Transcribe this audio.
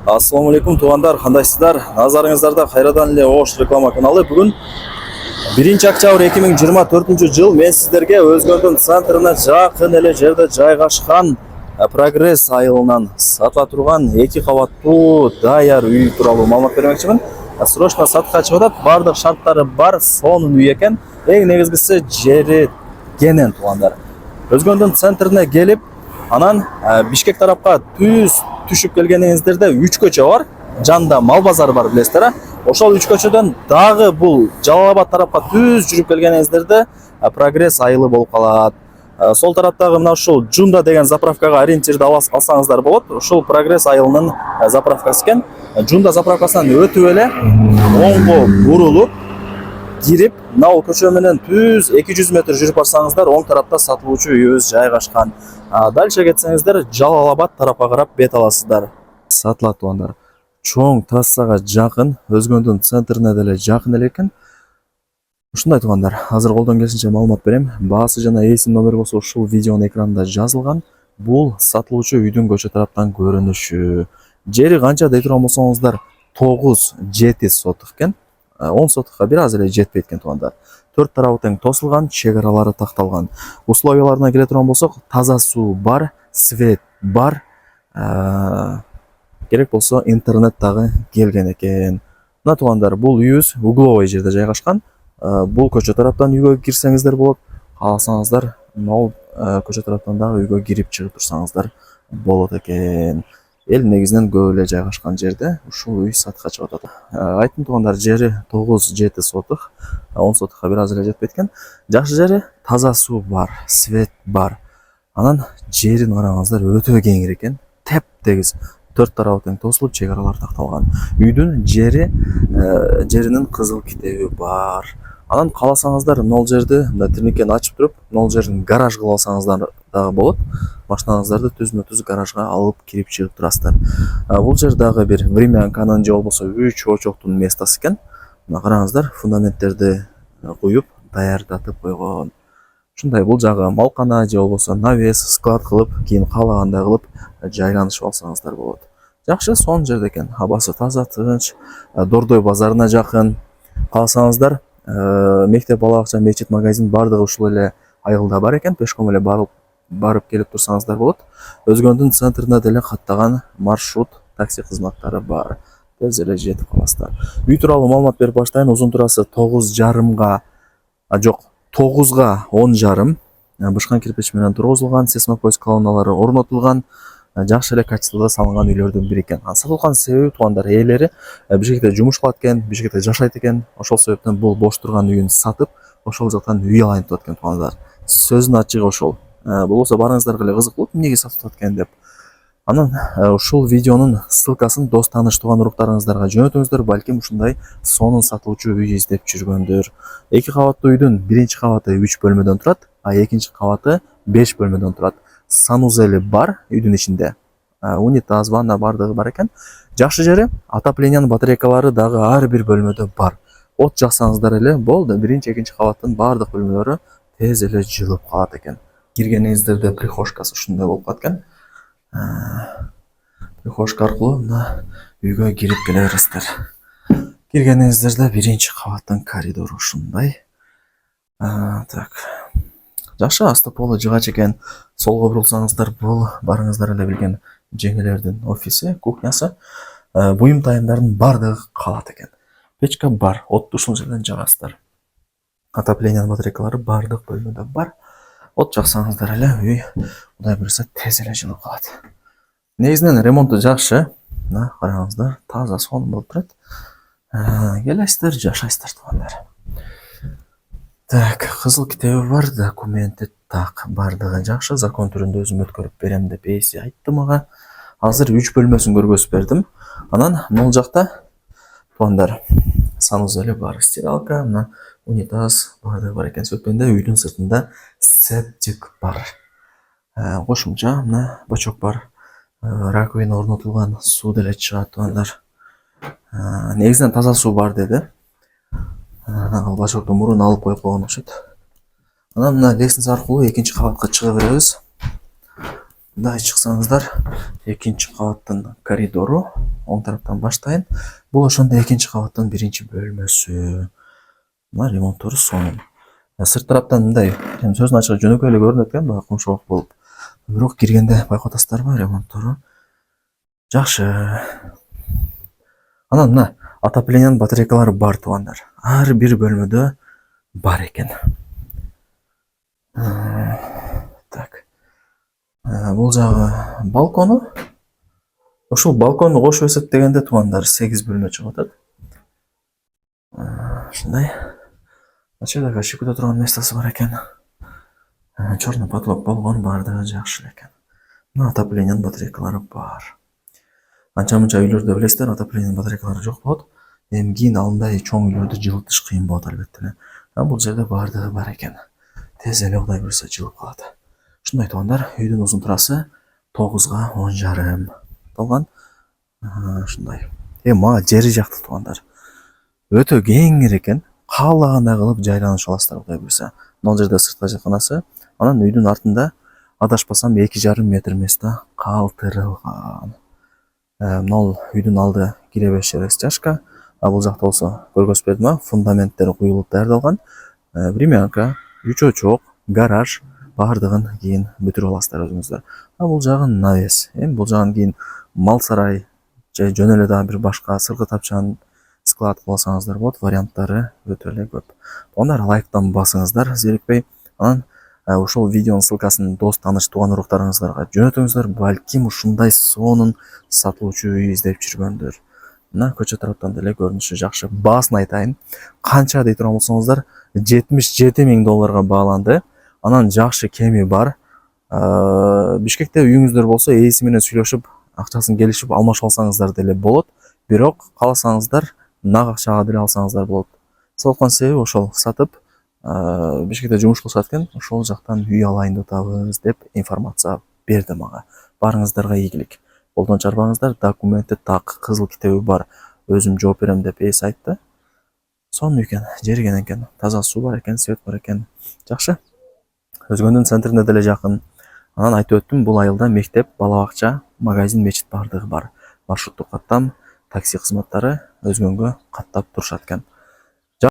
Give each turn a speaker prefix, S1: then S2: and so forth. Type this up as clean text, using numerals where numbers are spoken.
S1: Ассаламу алейкум туугандар, кандайсыздар? Назарыңыздарда Кайрадан эле Ош реклама каналы. Бүгүн 1-октябрь 2024 жыл мен сиздерге Өзгөнтүн центрine жакын эле жерде жайгашкан Прогресс айылынан сатыла турган 2 кабаттуу даяр үй тууралуу маалымат бермекчимин. Срочно сатка чыгып атат. Бардык шарттары бар, сонун үй экен. Эң негизгиси жери кенен туугандар. Өзгөнтүн центрine келип, анан Бишкек тарапка түшүп келгениңиздерде 3 көчө бар. Жанда мал базары бар, билесиздер. Ошол 3 көчөдөн дагы бул Жалал-Абад тарапка жүрүп келгениңиздерде Прогресс айылы болуп калат. Сол тараптагы мына ушул Жунда деген заправкага ориентирди алсаңыздар болот. Ушул Прогресс айылынын заправкасы экен. Жунда заправкасынан өтүп эле оңго бурулуп кирип, мына көчө менен 200 метр жүрүп барсаңыздар, оң тарапта сатылуучу үйүбүз жайгашкан. Дальше кетсеңиздер, Жалал-Абад тарапка карап бет аласыздар. Сатылат туугандар. Чоң трассага жакын, Өзгөнтүн центрине деле жакын эле экен. Ушундай туугандар, азыр колдон келишинче маалымат берем. Баасы жана эсим номери болсо ушул видеонун экранында жазылган. Бул сатылуучу үйдүн көчө тараптан көрүнүшү. Жери канча дей турган болсоңуздар, 9-7 соток экен. 10 сотокко бир аз эле жетпейт экен туугандар. 4 тарабы тең тосулган, чек аралары такталган. Условияларына келе турган болсок, таза суу бар, свет бар. Керек болсо интернет дагы келген экен. Мына туугандар, бул үйүбүз угловой жерде жайгашкан. Бул көчө тараптан үйгө кирсеңиздер болот. Кааласаңыздар, могу көчө тараптан дагы үйгө кирип чыгып турсаңыздар болот экен. Эл негизинен көп эле жайгашкан жерде ушул үй сатка чыгып атат. Айттым туугандар, жери 9-7 соток, 10 сотокко бир аз эле жетпейт экен. Жакшы жери, таза суу бар, свет бар. Анан жерин караңыздар, өтө кеңир экен. Теп-тегиз 4 тарабы тең тосулуп, чек аралар такталган. Үйдүн жеринин кызыл китеби бар. Анан кааласаңыздар, могул жерди мына тирникени ачып туруп, могул жерин гараж кылып алсаңыздар дагы болот. Машинаңыздарды түзмө-түз гаражга алып кирип чыгып турасыздар. Бул жер дагы бир времянканын же болбосо 3 очоктун местосы экен. Мына караңыздар, фундаменттерди куюп, даярдатып койгон. Ушундай бул жагы малкана же болбосо навес, склад кылып, кийин каалагандай кылып жайланышып алсаңыздар болот. Жакшы, сонун жерде экен. Абасы таза, тынч, Дордой базарына жакын. Кааласаңыздар, мектеп, бала бакча, мечит, магазин бардыгы ушул эле айылда бар экен. Пешком эле барып келип турсаңыздар болот. Өзгөнтүн центрине деле каттаган маршрут, такси кызматтары бар. Тез эле жетип каласыздар. Үй тууралуу маалымат берип баштайын. Узун турасы 9,5 жок, 9га 10,5. Бышкан кирпич менен тургузулган, сейсмопоиск колонналары орнотулган, жакшы эле качествода салынган үйлөрдүн бири экен. Сатылган себеби туугандар, ээлери Бишкекте жумуш кылат экен, Бишкекте жашайт экен. Ошол себептен бул бош турган үйүн сатып, ошол жактан үй алайын деп аткан туугандар. Сөзүнүн ачыгы ошол. Болбосо барыңыздарга эле кызык болуп, эмнеге сатып атат экен деп. Анан ушул видеонун ссылкасын дос тааныш тууган уруктарыңыздарга жөнөтүңүздөр, балким ушундай сонун сатылуучу үй издеп жүргөндөр. 2 кабаттуу үйдүн биринчи кабаты 3 бөлмөдөн турат, экинчи кабаты 5 бөлмөдөн турат. Санузели бар үйдүн ичинде. Унитаз, ванна бардыгы бар экен. Жакшы жери, отоплениянын батарейкалары дагы ар бир бөлмөдө бар. От жаксаңыздар эле болду, биринчи, экинчи кабаттын бардык бөлмөлөрү тез эле жылып калат экен. Киргениңиздерде прихожкасы ушундай болуп калат экен. Прихожка аркылуу мына үйгө кирип келе бересиздер. Киргениңиздерде биринчи кабаттын коридору ушундай. Так. Жакшы, асты полу жыгач экен. Солго бурулсаңыздар, бул барыңыздар эле билген жеңелердин офиси, кухнясы. Буюм тайымдардын бардыгы калат экен. Печка бар, отту ушул жерден жагасыздар. Отоплениянын батарейкалары бардык бөлмөдө бар. От жаксаңыздар эле үй кудай буюрса тез эле жылып калат. Негизинен ремонту жакшы. Мына караңыздар, таза сонун болуп турат. Келесиздер, жашайсыздар туугандар. Так, кызыл китеби бар, документи так, бардыгы жакшы. Закон түрүндө өзүм өткөрүп берем деп эси айтты мага. Азыр 3 бөлмөсүн көргөзүп бердим. Анан могул жакта туугандар, санузели бар, стиралка, мына унитаз бардыгы бар экен. Сөйткөндө үйдүн сыртында септик бар. Кошумча мына бачок бар. Раковина орнотулган, суу деле чыгат туугандар. Негизинен таза суу бар деди. Ал бачокту мурун алып коюп койгон окшойт. Анан мына лестница аркылуу экинчи кабатка чыга беребиз. Мындай чыксаңыздар, экинчи кабаттын коридору, оң тараптан баштайын. Бул ошондо экинчи кабаттын биринчи бөлмөсү. Мына ремонттору сонун. Сырт тараптан мындай сөзүн ачыгы жөнөкөй эле көрүнөт экен, баягы кумшоок болуп. Бирок киргенде байкатасыздарбы, ремонттору жакшы. Анан мына отоплениянын батарейкалары бар туугандар. Ар бир бөлмөдө бар экен. Так. Бул жагы балкону. Ушул балконду кошуп эсептегенде туугандар 8 бөлмө чыгып атат. Ушундай. Ачада кашикуда турган местосы бар экен. Черный потолок болгон, баардыгы жакшы эле экен. Мына отоплениянын батарейкалары бар. Анча-мынча үйлөрдө билесиздер, отоплениянын батарейкалары жок болот. Эми кийин алындай чоң үйлөрдү жылытыш кыйын болот албетте эле. Бул жерде баардыгы бар экен. Тез эле Кудай буйруса жылып калат. Ушундай туугандар, үйдүн узун турасы 9га 10,5 болгон. Ушундай. Мага жери жакты туугандар. Өтө кеңир экен. Каалагандай кылып жайланышып аласыздар Кудай буйруса. Мына жерде сыртка жатканасы, анан үйдүн артында адашпасам 2,5 метр место калтырылган. Мына үйдүн алды кире бериш чашка. Бул жакта болсо көргөзбөдүм, фундаменттери куюлуп даярдалган. Времянка, үчөчөк, гараж баардыгын кийин бүтүрүп аласыздар өзүңүздөр. Бул жагы навес. Эми бул жагын кийин мал сарай же жөн эле дагы бир башка сыркы тапчан склад кылсаңыздар болот. Варианттары өтө эле көп. Ондар лайктан басыңыздар, зерикпей. Анан ушул видеонун ссылкасын дос тааныш тууган уруктарыңыздарга жөнөтүңүздөр. Балким ушундай сонун сатылуучу үй издеп жүргөндүр. Мына көчө тараптан деле көрүнүшү жакшы. Баасын айтайын. Канча дей турган болсоңуздар, $77,000 бааланды. Анан жакшы кеми бар. Бишкекте үйүңүздөр болсо, ээси менен сүйлөшүп, акчасын келишип алмашып алсаңыздар деле болот. Бирок кааласаңыздар, нак акчага деле алсаңыздар болот. Соткон себеби ошол сатып, Бишкекте жумуш кылышат экен, ошол жактан үй алайын деп атабыз деп информация берди мага. Барыңыздарга ийгилик. Колдон чарбаңыздар, документи так, кызыл китеби бар. Өзүм жооп берем деп ээси айтты. Сонун экен, жерген экен, таза суу бар экен, свет бар экен. Жакшы. Өзгөндүн центрине деле жакын. Анан айтып өттүм, бул айылда мектеп, бала бакча, магазин, мечит баардыгы бар. Маршруттук каттам, такси кызматтары Өзгөнгө каттап турушат экен.